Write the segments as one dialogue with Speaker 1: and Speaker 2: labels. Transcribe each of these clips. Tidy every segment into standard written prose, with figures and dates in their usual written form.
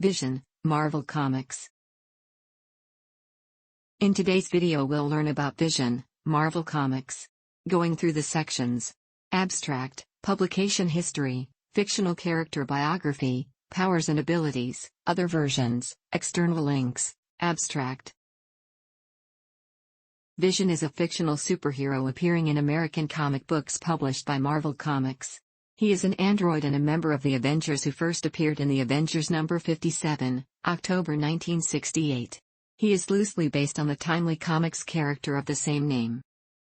Speaker 1: Vision, Marvel Comics. In today's video we'll learn about Vision, Marvel Comics. Going through the sections. Abstract, publication history, fictional character biography, powers and abilities, other versions, external links. Abstract. Vision is a fictional superhero appearing in American comic books published by Marvel Comics. He is an android and a member of the Avengers who first appeared in the Avengers number 57, October 1968. He is loosely based on the timely comics character of the same name.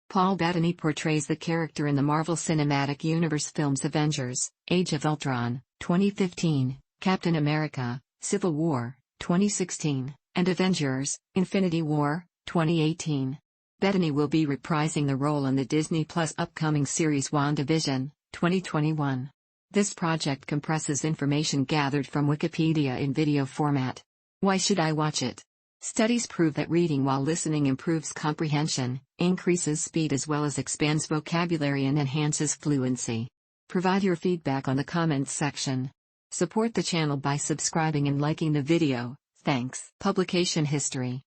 Speaker 1: Paul Bettany portrays the character in the Marvel Cinematic Universe films Avengers, Age of Ultron, 2015, Captain America, Civil War, 2016, and Avengers, Infinity War, 2018. Bettany will be reprising the role in the Disney Plus upcoming series WandaVision, 2021. This project compresses information gathered from Wikipedia in video format. Why should I watch it? Studies prove that reading while listening improves comprehension, increases speed as well as expands vocabulary and enhances fluency. Provide your feedback on the comments section. Support the channel by subscribing and liking the video, thanks. Publication history.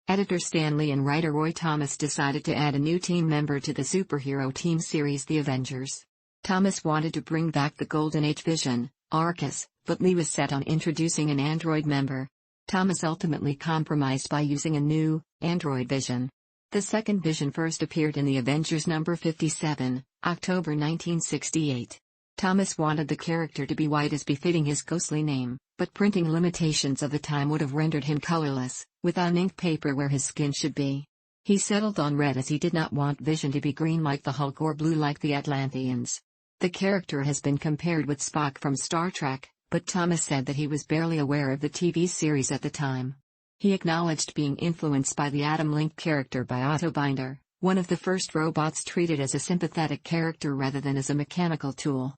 Speaker 1: Editor Stan Lee and writer Roy Thomas decided to add a new team member to the superhero team series The Avengers. Thomas wanted to bring back the Golden Age Vision, Arcus, but Lee was set on introducing an android member. Thomas ultimately compromised by using a new, android Vision. The second Vision first appeared in the Avengers number 57, October 1968. Thomas wanted the character to be white as befitting his ghostly name, but printing limitations of the time would have rendered him colorless, with uninked paper where his skin should be. He settled on red as he did not want Vision to be green like the Hulk or blue like the Atlanteans. The character has been compared with Spock from Star Trek, but Thomas said that he was barely aware of the TV series at the time. He acknowledged being influenced by the Atom Link character by Otto Binder, one of the first robots treated as a sympathetic character rather than as a mechanical tool.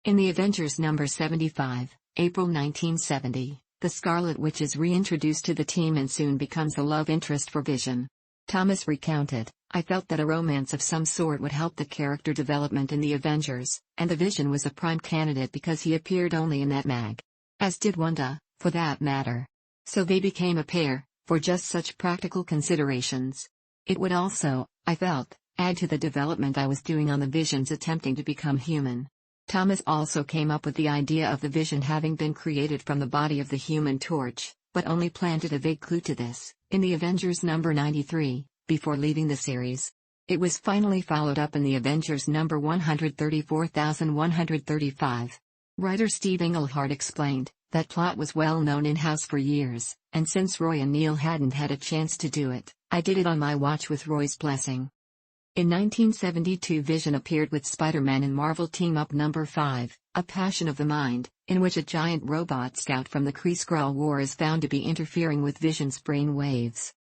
Speaker 1: In the Avengers number 75, April 1970, the Scarlet Witch is reintroduced to the team and soon becomes a love interest for Vision. Thomas recounted, "I felt that a romance of some sort would help the character development in the Avengers, and the Vision was a prime candidate because he appeared only in that mag. As did Wanda, for that matter. So they became a pair, for just such practical considerations. It would also, I felt, add to the development I was doing on the Visions attempting to become human." Thomas also came up with the idea of the Vision having been created from the body of the Human Torch, but only planted a vague clue to this, in the Avengers number 93, before leaving the series. It was finally followed up in the Avengers number 134,135. Writer Steve Englehart explained, "That plot was well known in-house for years, and since Roy and Neil hadn't had a chance to do it, I did it on my watch with Roy's blessing." In 1972 Vision appeared with Spider-Man in Marvel Team-Up number 5, A Passion of the Mind, in which a giant robot scout from the Kree-Skrull War is found to be interfering with Vision's brain waves.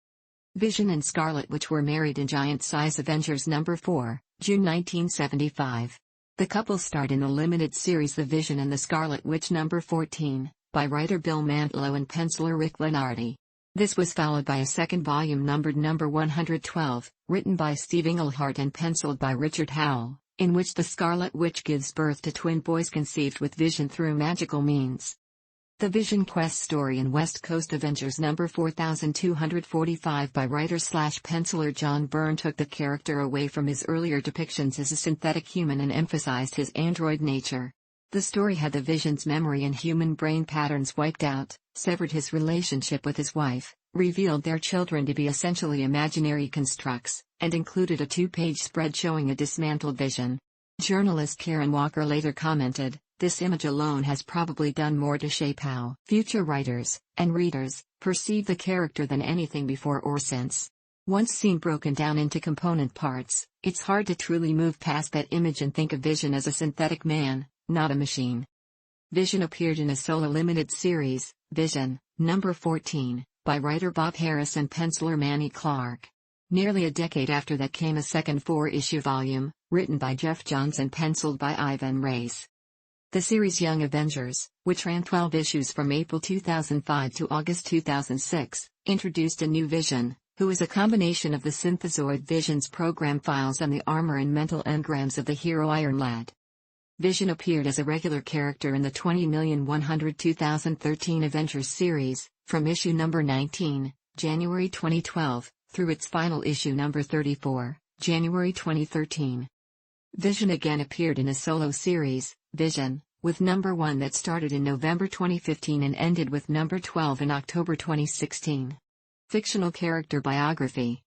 Speaker 1: Vision and Scarlet Witch were married in giant-size Avengers number 4, June 1975. The couple starred in the limited series The Vision and the Scarlet Witch number 14, by writer Bill Mantlo and penciler Rick Lenardi. This was followed by a second volume numbered number 112, written by Steve Englehart and penciled by Richard Howell, in which the Scarlet Witch gives birth to twin boys conceived with Vision through magical means. The Vision Quest story in West Coast Avengers number 4245 by writer/penciler John Byrne took the character away from his earlier depictions as a synthetic human and emphasized his android nature. The story had the Vision's memory and human brain patterns wiped out, severed his relationship with his wife, revealed their children to be essentially imaginary constructs, and included a 2-page spread showing a dismantled Vision. Journalist Karen Walker later commented, "This image alone has probably done more to shape how future writers, and readers, perceive the character than anything before or since. Once seen broken down into component parts, it's hard to truly move past that image and think of Vision as a synthetic man, not a machine." Vision appeared in a solo limited series, Vision, number 14, by writer Bob Harris and penciler Manny Clark. Nearly a decade after that came a second 4-issue volume, written by Jeff Johns and penciled by Ivan Reis. The series Young Avengers, which ran 12 issues from April 2005 to August 2006, introduced a new Vision, who is a combination of the synthezoid Vision's program files and the armor and mental engrams of the hero Iron Lad. Vision appeared as a regular character in the 20,102,013 Avengers series, from issue number 19, January 2012, through its final issue number 34, January 2013. Vision again appeared in a solo series, Vision, with number 1 that started in November 2015 and ended with number 12 in October 2016. Fictional character biography.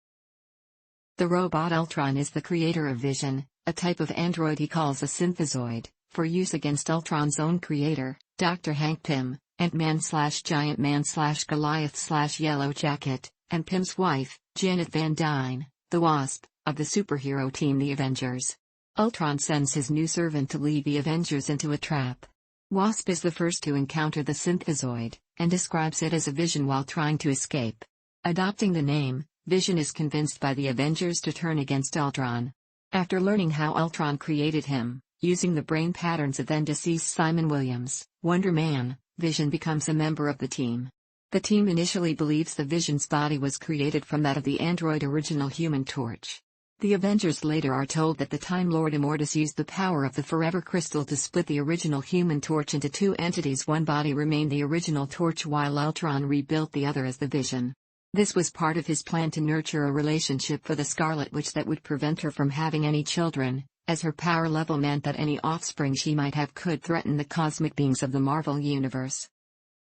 Speaker 1: The robot Ultron is the creator of Vision, a type of android he calls a synthezoid, for use against Ultron's own creator, Dr. Hank Pym, Ant-Man/Giant Man/Goliath/Yellow Jacket, and Pym's wife, Janet Van Dyne, the Wasp, of the superhero team The Avengers. Ultron sends his new servant to lead the Avengers into a trap. Wasp is the first to encounter the synthezoid, and describes it as a vision while trying to escape. Adopting the name, Vision is convinced by the Avengers to turn against Ultron. After learning how Ultron created him, using the brain patterns of then-deceased Simon Williams, Wonder Man, Vision becomes a member of the team. The team initially believes the Vision's body was created from that of the android original Human Torch. The Avengers later are told that the Time Lord Immortus used the power of the Forever Crystal to split the original Human Torch into two entities. One body remained the original Torch while Ultron rebuilt the other as the Vision. This was part of his plan to nurture a relationship for the Scarlet Witch that would prevent her from having any children, as her power level meant that any offspring she might have could threaten the cosmic beings of the Marvel Universe.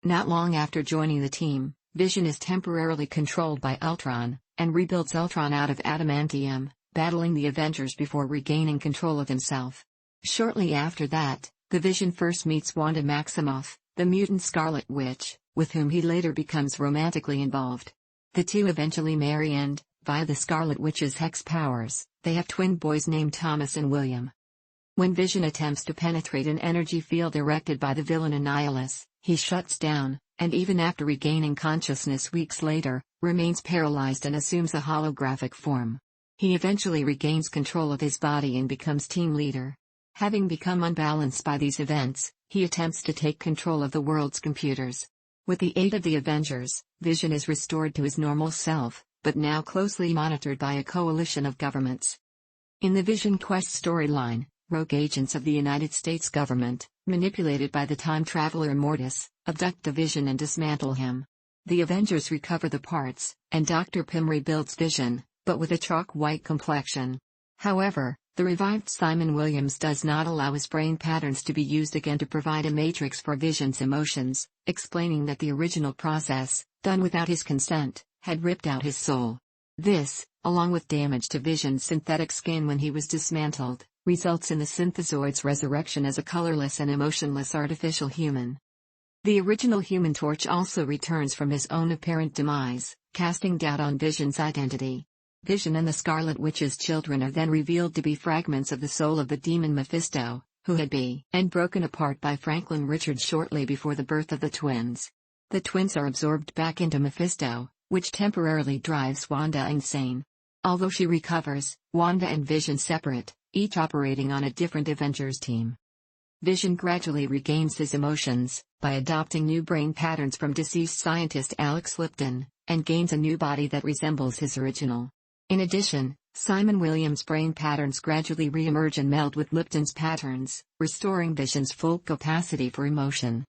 Speaker 1: Not long after joining the team, Vision is temporarily controlled by Ultron, and rebuilds Ultron out of adamantium, battling the Avengers before regaining control of himself. Shortly after that, the Vision first meets Wanda Maximoff, the mutant Scarlet Witch, with whom he later becomes romantically involved. The two eventually marry and, via the Scarlet Witch's hex powers, they have twin boys named Thomas and William. When Vision attempts to penetrate an energy field erected by the villain Annihilus, he shuts down, and even after regaining consciousness weeks later, remains paralyzed and assumes a holographic form. He eventually regains control of his body and becomes team leader. Having become unbalanced by these events, he attempts to take control of the world's computers. With the aid of the Avengers, Vision is restored to his normal self, but now closely monitored by a coalition of governments. In the Vision Quest storyline, rogue agents of the United States government, manipulated by the time traveler Immortus, abduct the Vision and dismantle him. The Avengers recover the parts, and Dr. Pym rebuilds Vision, but with a chalk-white complexion. However, the revived Simon Williams does not allow his brain patterns to be used again to provide a matrix for Vision's emotions, explaining that the original process, done without his consent, had ripped out his soul. This, along with damage to Vision's synthetic skin when he was dismantled, results in the synthezoid's resurrection as a colorless and emotionless artificial human. The original Human Torch also returns from his own apparent demise, casting doubt on Vision's identity. Vision and the Scarlet Witch's children are then revealed to be fragments of the soul of the demon Mephisto, who had been broken apart by Franklin Richards shortly before the birth of the twins. The twins are absorbed back into Mephisto, which temporarily drives Wanda insane. Although she recovers, Wanda and Vision separate, each operating on a different Avengers team. Vision gradually regains his emotions, by adopting new brain patterns from deceased scientist Alex Lipton, and gains a new body that resembles his original. In addition, Simon Williams' brain patterns gradually re-emerge and meld with Lipton's patterns, restoring Vision's full capacity for emotion.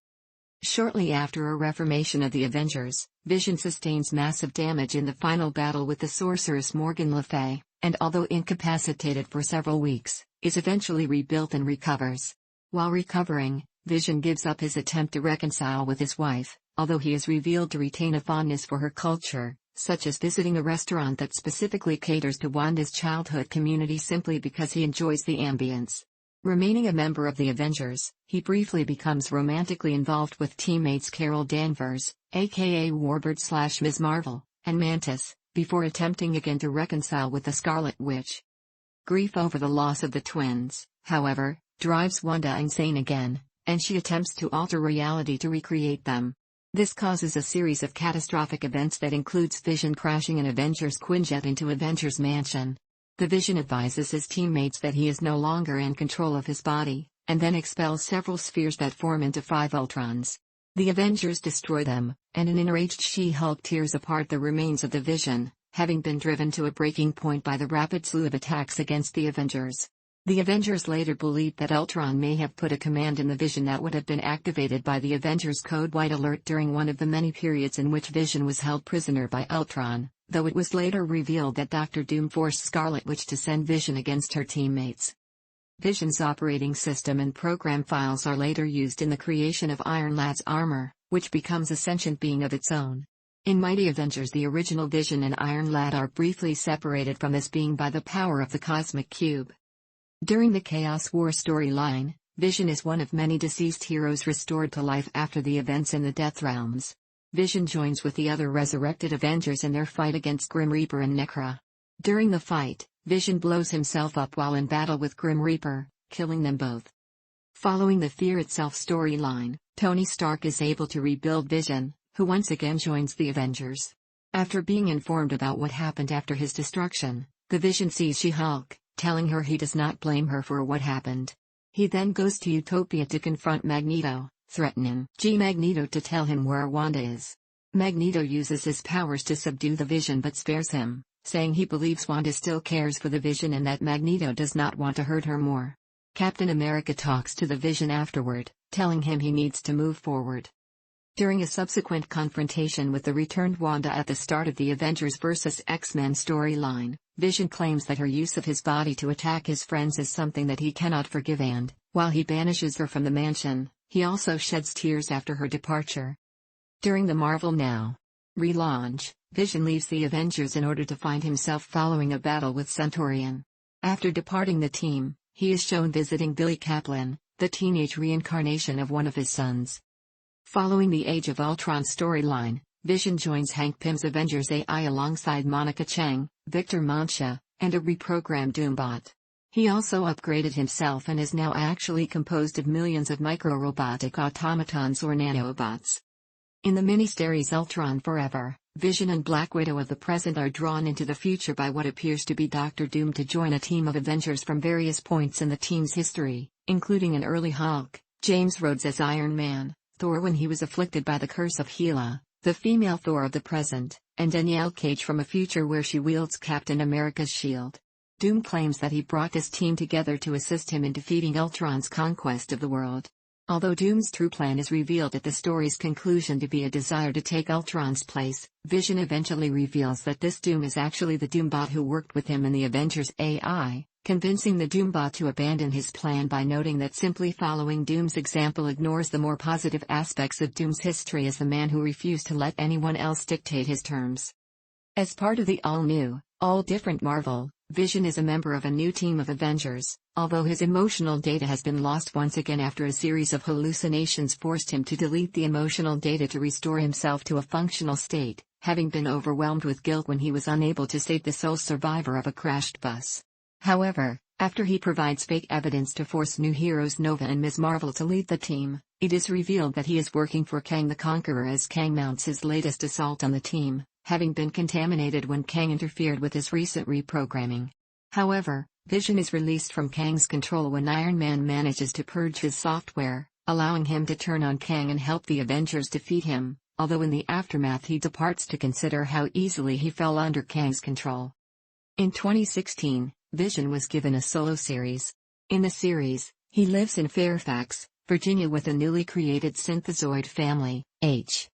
Speaker 1: Shortly after a reformation of the Avengers, Vision sustains massive damage in the final battle with the sorceress Morgan Le Fay, and although incapacitated for several weeks, is eventually rebuilt and recovers. While recovering, Vision gives up his attempt to reconcile with his wife, although he is revealed to retain a fondness for her culture, such as visiting a restaurant that specifically caters to Wanda's childhood community simply because he enjoys the ambience. Remaining a member of the Avengers, he briefly becomes romantically involved with teammates Carol Danvers, aka Warbird/Ms. Marvel, and Mantis, before attempting again to reconcile with the Scarlet Witch. Grief over the loss of the twins, however, drives Wanda insane again, and she attempts to alter reality to recreate them. This causes a series of catastrophic events that includes Vision crashing an Avengers Quinjet into Avengers Mansion. The Vision advises his teammates that he is no longer in control of his body, and then expels several spheres that form into 5 Ultrons. The Avengers destroy them, and an enraged She-Hulk tears apart the remains of the Vision, having been driven to a breaking point by the rapid slew of attacks against the Avengers. The Avengers later believed that Ultron may have put a command in the Vision that would have been activated by the Avengers Code White Alert during one of the many periods in which Vision was held prisoner by Ultron, though it was later revealed that Doctor Doom forced Scarlet Witch to send Vision against her teammates. Vision's operating system and program files are later used in the creation of Iron Lad's armor, which becomes a sentient being of its own. In Mighty Avengers, the original Vision and Iron Lad are briefly separated from this being by the power of the Cosmic Cube. During the Chaos War storyline, Vision is one of many deceased heroes restored to life after the events in the Death Realms. Vision joins with the other resurrected Avengers in their fight against Grim Reaper and Necra. During the fight, Vision blows himself up while in battle with Grim Reaper, killing them both. Following the Fear Itself storyline, Tony Stark is able to rebuild Vision, who once again joins the Avengers. After being informed about what happened after his destruction, the Vision sees She-Hulk, telling her he does not blame her for what happened. He then goes to Utopia to confront Magneto, threatening Magneto to tell him where Wanda is. Magneto uses his powers to subdue the Vision but spares him, saying he believes Wanda still cares for the Vision and that Magneto does not want to hurt her more. Captain America talks to the Vision afterward, telling him he needs to move forward. During a subsequent confrontation with the returned Wanda at the start of the Avengers vs. X-Men storyline, Vision claims that her use of his body to attack his friends is something that he cannot forgive, and, while he banishes her from the mansion, he also sheds tears after her departure. During the Marvel Now! Relaunch, Vision leaves the Avengers in order to find himself following a battle with Centaurian. After departing the team, he is shown visiting Billy Kaplan, the teenage reincarnation of one of his sons. Following the Age of Ultron storyline, Vision joins Hank Pym's Avengers AI alongside Monica Chang, Victor Mancha, and a reprogrammed Doombot. He also upgraded himself and is now actually composed of millions of micro-robotic automatons or nanobots. In the miniseries Ultron Forever, Vision and Black Widow of the present are drawn into the future by what appears to be Doctor Doom to join a team of Avengers from various points in the team's history, including an early Hulk, James Rhodes as Iron Man, Thor when he was afflicted by the curse of Hela, the female Thor of the present, and Danielle Cage from a future where she wields Captain America's shield. Doom claims that he brought this team together to assist him in defeating Ultron's conquest of the world. Although Doom's true plan is revealed at the story's conclusion to be a desire to take Ultron's place, Vision eventually reveals that this Doom is actually the Doombot who worked with him in the Avengers AI, convincing the Doombot to abandon his plan by noting that simply following Doom's example ignores the more positive aspects of Doom's history as the man who refused to let anyone else dictate his terms. As part of the all-new, all-different Marvel, Vision is a member of a new team of Avengers, although his emotional data has been lost once again after a series of hallucinations forced him to delete the emotional data to restore himself to a functional state, having been overwhelmed with guilt when he was unable to save the sole survivor of a crashed bus. However, after he provides fake evidence to force new heroes Nova and Ms. Marvel to lead the team, it is revealed that he is working for Kang the Conqueror as Kang mounts his latest assault on the team, having been contaminated when Kang interfered with his recent reprogramming. However, Vision is released from Kang's control when Iron Man manages to purge his software, allowing him to turn on Kang and help the Avengers defeat him, although in the aftermath he departs to consider how easily he fell under Kang's control. In 2016, Vision was given a solo series. In the series, he lives in Fairfax, Virginia with a newly created synthezoid family,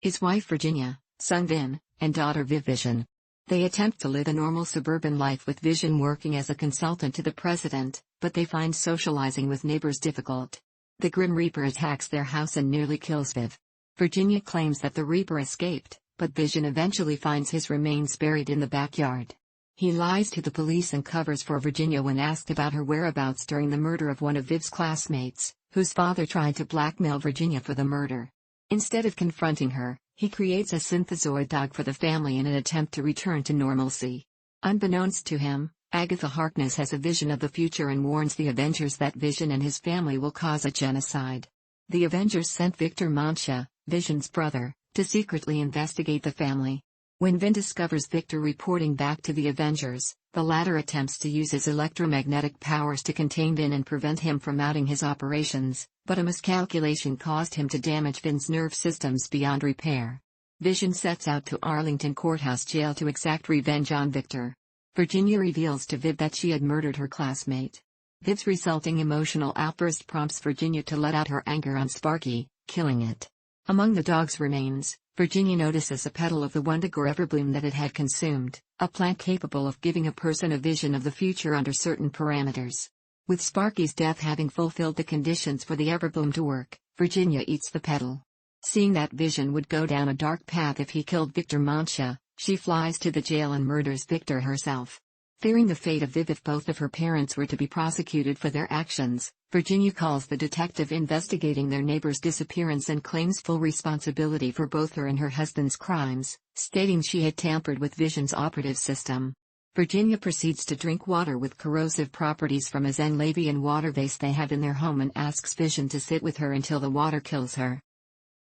Speaker 1: his wife Virginia, son Vin, and daughter Viv Vision. They attempt to live a normal suburban life with Vision working as a consultant to the president, but they find socializing with neighbors difficult. The Grim Reaper attacks their house and nearly kills Viv. Virginia claims that the Reaper escaped, but Vision eventually finds his remains buried in the backyard. He lies to the police and covers for Virginia when asked about her whereabouts during the murder of one of Viv's classmates, whose father tried to blackmail Virginia for the murder. Instead of confronting her, he creates a synthezoid dog for the family in an attempt to return to normalcy. Unbeknownst to him, Agatha Harkness has a vision of the future and warns the Avengers that Vision and his family will cause a genocide. The Avengers sent Victor Mancha, Vision's brother, to secretly investigate the family. When Vin discovers Victor reporting back to the Avengers, the latter attempts to use his electromagnetic powers to contain Vin and prevent him from outing his operations, but a miscalculation caused him to damage Vin's nerve systems beyond repair. Vision sets out to Arlington Courthouse Jail to exact revenge on Victor. Virginia reveals to Viv that she had murdered her classmate. Viv's resulting emotional outburst prompts Virginia to let out her anger on Sparky, killing it. Among the dog's remains, Virginia notices a petal of the Wendigo everbloom that it had consumed, a plant capable of giving a person a vision of the future under certain parameters. With Sparky's death having fulfilled the conditions for the everbloom to work, Virginia eats the petal. Seeing that Vision would go down a dark path if he killed Victor Mancha, she flies to the jail and murders Victor herself. Fearing the fate of Viv if both of her parents were to be prosecuted for their actions, Virginia calls the detective investigating their neighbor's disappearance and claims full responsibility for both her and her husband's crimes, stating she had tampered with Vision's operative system. Virginia proceeds to drink water with corrosive properties from a Zenlavian water vase they have in their home and asks Vision to sit with her until the water kills her.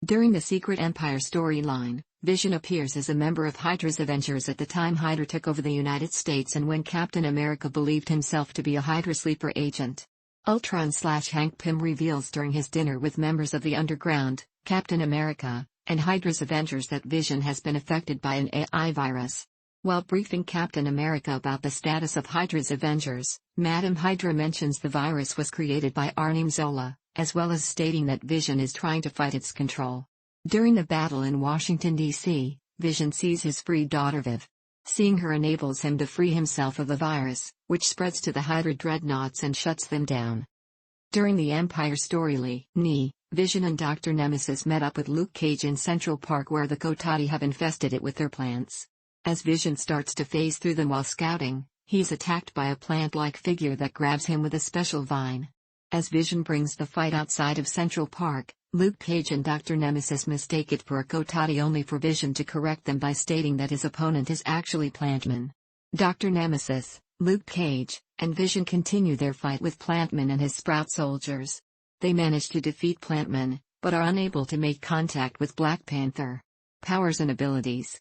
Speaker 1: During the Secret Empire storyline, Vision appears as a member of Hydra's Avengers at the time Hydra took over the United States and when Captain America believed himself to be a Hydra sleeper agent. Ultron/Hank Pym reveals during his dinner with members of the Underground, Captain America, and Hydra's Avengers that Vision has been affected by an AI virus. While briefing Captain America about the status of Hydra's Avengers, Madame Hydra mentions the virus was created by Arnim Zola, as well as stating that Vision is trying to fight its control. During the battle in Washington, D.C., Vision sees his freed daughter Viv. Seeing her enables him to free himself of the virus, which spreads to the Hydra dreadnoughts and shuts them down. During the Empire storyline, Vision and Dr. Nemesis met up with Luke Cage in Central Park where the Kotati have infested it with their plants. As Vision starts to phase through them while scouting, he is attacked by a plant-like figure that grabs him with a special vine. As Vision brings the fight outside of Central Park, Luke Cage and Dr. Nemesis mistake it for a Kotati only for Vision to correct them by stating that his opponent is actually Plantman. Dr. Nemesis, Luke Cage, and Vision continue their fight with Plantman and his Sprout soldiers. They manage to defeat Plantman, but are unable to make contact with Black Panther. Powers and abilities.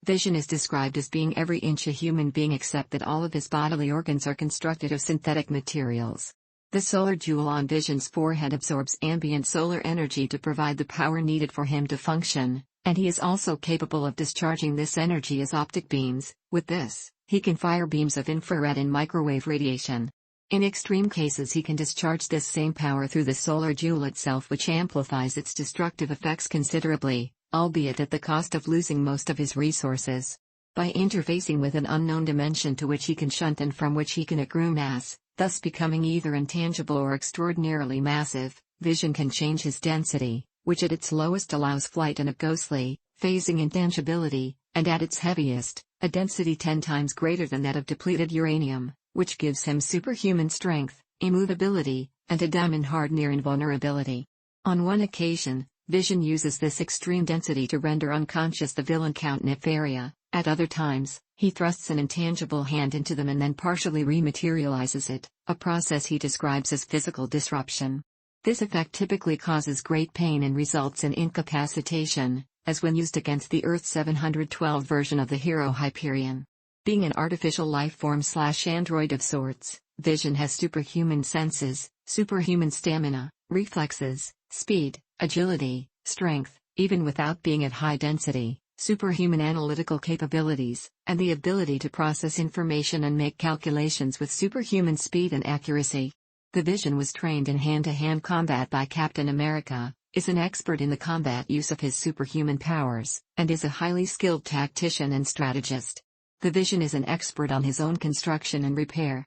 Speaker 1: Vision is described as being every inch a human being except that all of his bodily organs are constructed of synthetic materials. The solar jewel on Vision's forehead absorbs ambient solar energy to provide the power needed for him to function, and he is also capable of discharging this energy as optic beams. With this, he can fire beams of infrared and microwave radiation. In extreme cases he can discharge this same power through the solar jewel itself, which amplifies its destructive effects considerably, albeit at the cost of losing most of his resources. By interfacing with an unknown dimension to which he can shunt and from which he can accrue mass, thus becoming either intangible or extraordinarily massive, Vision can change his density, which at its lowest allows flight and a ghostly, phasing intangibility, and at its heaviest, a density 10 times greater than that of depleted uranium, which gives him superhuman strength, immovability, and a diamond-hard near invulnerability. On one occasion, Vision uses this extreme density to render unconscious the villain Count Nefaria. At other times, he thrusts an intangible hand into them and then partially rematerializes it, a process he describes as physical disruption. This effect typically causes great pain and results in incapacitation, as when used against the Earth-712 version of the hero Hyperion. Being an artificial life form/android of sorts, Vision has superhuman senses, superhuman stamina, reflexes, speed, agility, strength, even without being at high density, superhuman analytical capabilities, and the ability to process information and make calculations with superhuman speed and accuracy. The Vision was trained in hand-to-hand combat by Captain America, is an expert in the combat use of his superhuman powers, and is a highly skilled tactician and strategist. The Vision is an expert on his own construction and repair.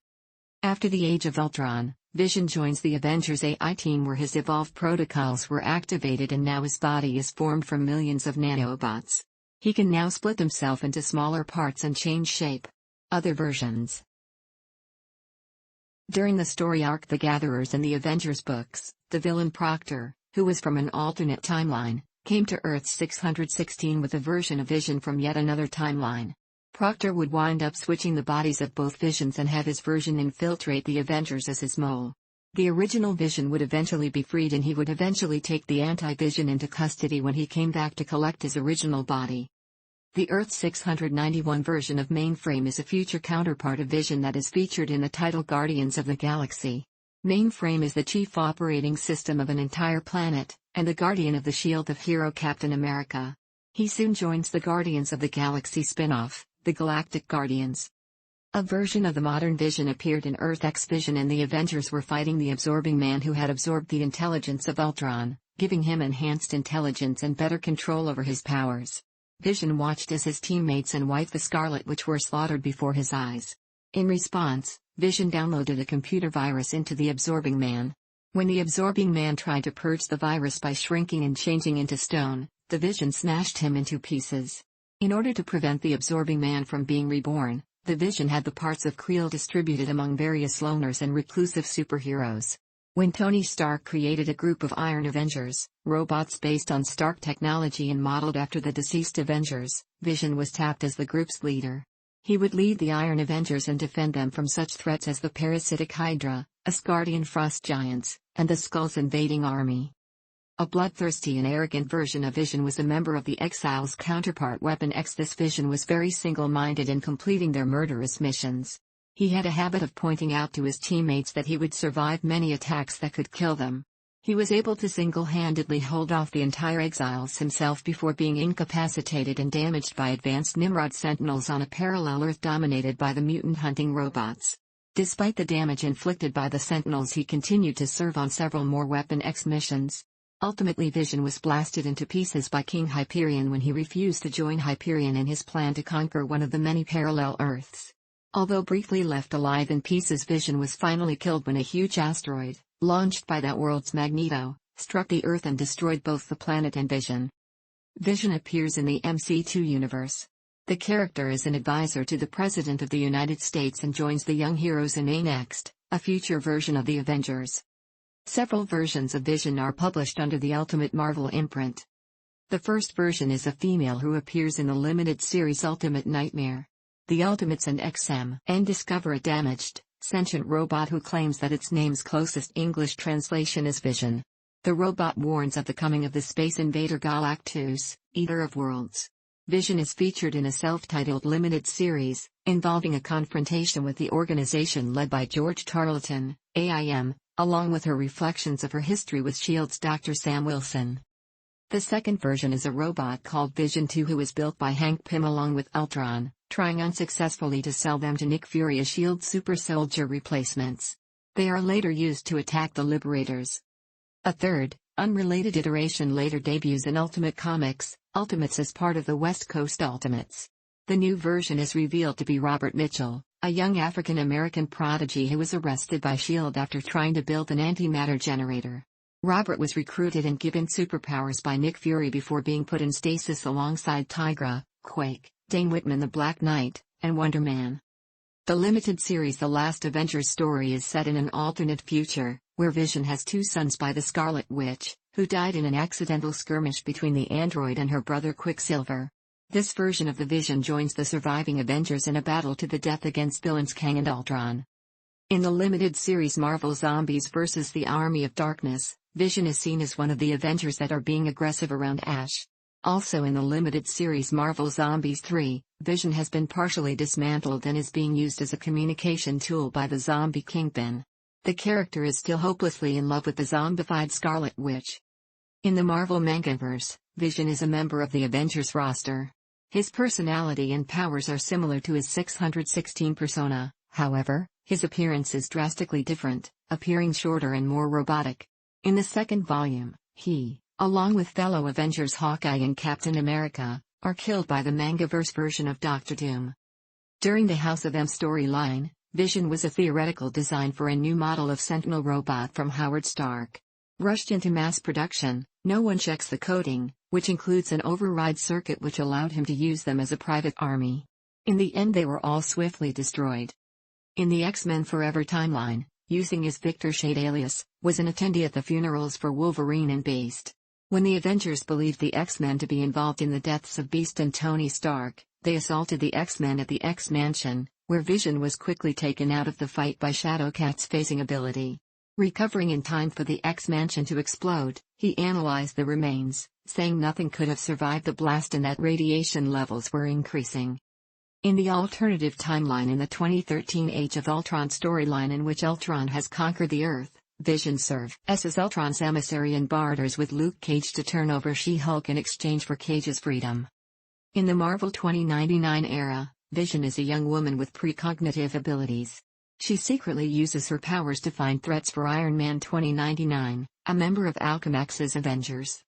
Speaker 1: After the Age of Ultron, Vision joins the Avengers AI team where his evolved protocols were activated and now his body is formed from millions of nanobots. He can now split himself into smaller parts and change shape. Other versions. During the story arc The Gatherers in the Avengers books, the villain Proctor, who was from an alternate timeline, came to Earth 616 with a version of Vision from yet another timeline. Proctor would wind up switching the bodies of both Visions and have his version infiltrate the Avengers as his mole. The original Vision would eventually be freed and he would eventually take the anti-Vision into custody when he came back to collect his original body. The Earth 691 version of Mainframe is a future counterpart of Vision that is featured in the title Guardians of the Galaxy. Mainframe is the chief operating system of an entire planet, and the guardian of the shield of hero Captain America. He soon joins the Guardians of the Galaxy spin-off, the Galactic Guardians. A version of the modern Vision appeared in Earth X Vision and the Avengers were fighting the Absorbing Man who had absorbed the intelligence of Ultron, giving him enhanced intelligence and better control over his powers. Vision watched as his teammates and wife the Scarlet Witch were slaughtered before his eyes. In response, Vision downloaded a computer virus into the Absorbing Man. When the Absorbing Man tried to purge the virus by shrinking and changing into stone, the Vision smashed him into pieces. In order to prevent the Absorbing Man from being reborn, the Vision had the parts of Creel distributed among various loners and reclusive superheroes. When Tony Stark created a group of Iron Avengers, robots based on Stark technology and modeled after the deceased Avengers, Vision was tapped as the group's leader. He would lead the Iron Avengers and defend them from such threats as the parasitic Hydra, Asgardian frost giants, and the Skull's invading army. A bloodthirsty and arrogant version of Vision was a member of the Exiles' counterpart Weapon X. This Vision was very single-minded in completing their murderous missions. He had a habit of pointing out to his teammates that he would survive many attacks that could kill them. He was able to single-handedly hold off the entire Exiles himself before being incapacitated and damaged by advanced Nimrod Sentinels on a parallel Earth dominated by the mutant-hunting robots. Despite the damage inflicted by the Sentinels, he continued to serve on several more Weapon X missions. Ultimately, Vision was blasted into pieces by King Hyperion when he refused to join Hyperion in his plan to conquer one of the many parallel Earths. Although briefly left alive in pieces, Vision was finally killed when a huge asteroid, launched by that world's Magneto, struck the Earth and destroyed both the planet and Vision. Vision appears in the MC2 universe. The character is an advisor to the President of the United States and joins the young heroes in A-Next, a future version of the Avengers. Several versions of Vision are published under the Ultimate Marvel imprint. The first version is a female who appears in the limited series Ultimate Nightmare. The Ultimates and XM discover a damaged, sentient robot who claims that its name's closest English translation is Vision. The robot warns of the coming of the space invader Galactus, Eater of Worlds. Vision is featured in a self-titled limited series, involving a confrontation with the organization led by George Tarleton, AIM, along with her reflections of her history with S.H.I.E.L.D.'s Dr. Sam Wilson. The second version is a robot called Vision 2 who was built by Hank Pym along with Ultron, trying unsuccessfully to sell them to Nick Fury as S.H.I.E.L.D. super soldier replacements. They are later used to attack the Liberators. A third, unrelated iteration later debuts in Ultimate Comics, Ultimates as part of the West Coast Ultimates. The new version is revealed to be Robert Mitchell, a young African-American prodigy who was arrested by S.H.I.E.L.D. after trying to build an antimatter generator. Robert was recruited and given superpowers by Nick Fury before being put in stasis alongside Tigra, Quake, Dane Whitman the Black Knight, and Wonder Man. The limited series The Last Avengers story is set in an alternate future, where Vision has two sons by the Scarlet Witch, who died in an accidental skirmish between the android and her brother Quicksilver. This version of the Vision joins the surviving Avengers in a battle to the death against villains Kang and Ultron. In the limited series Marvel Zombies vs. the Army of Darkness, Vision is seen as one of the Avengers that are being aggressive around Ash. Also in the limited series Marvel Zombies 3, Vision has been partially dismantled and is being used as a communication tool by the zombie Kingpin. The character is still hopelessly in love with the zombified Scarlet Witch. In the Marvel Mangaverse, Vision is a member of the Avengers roster. His personality and powers are similar to his 616 persona, however, his appearance is drastically different, appearing shorter and more robotic. In the second volume, he, along with fellow Avengers Hawkeye and Captain America, are killed by the Mangaverse version of Doctor Doom. During the House of M storyline, Vision was a theoretical design for a new model of Sentinel robot from Howard Stark. Rushed into mass production, no one checks the coding, which includes an override circuit which allowed him to use them as a private army. In the end they were all swiftly destroyed. In the X-Men Forever timeline, using his Victor Shade alias, was an attendee at the funerals for Wolverine and Beast. When the Avengers believed the X-Men to be involved in the deaths of Beast and Tony Stark, they assaulted the X-Men at the X-Mansion, where Vision was quickly taken out of the fight by Shadowcat's phasing ability. Recovering in time for the X-Mansion to explode, he analyzed the remains, saying nothing could have survived the blast and that radiation levels were increasing. In the alternative timeline in the 2013 Age of Ultron storyline in which Ultron has conquered the Earth, Vision serves as Ultron's emissary and barters with Luke Cage to turn over She-Hulk in exchange for Cage's freedom. In the Marvel 2099 era, Vision is a young woman with precognitive abilities. She secretly uses her powers to find threats for Iron Man 2099, a member of Alchemax's Avengers.